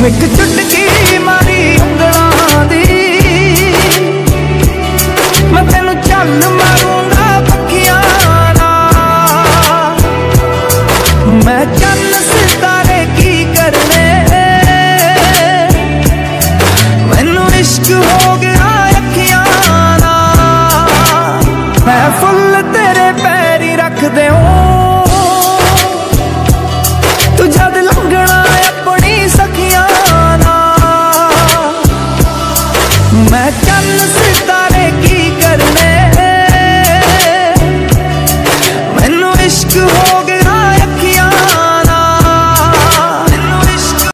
एक चुटकी मारी उंगलां दी मैं तेनू चल मारूंगा पखियां नाल। मैं चन्न सितारे की करने मैनू इश्क हो गया अखियां नाल। मैं फुल तेरे पैरी रख देऊं तू जद लंघना अपनी सखियां नाल। मैं चन्न सितारे की करने मैनू इश्क हो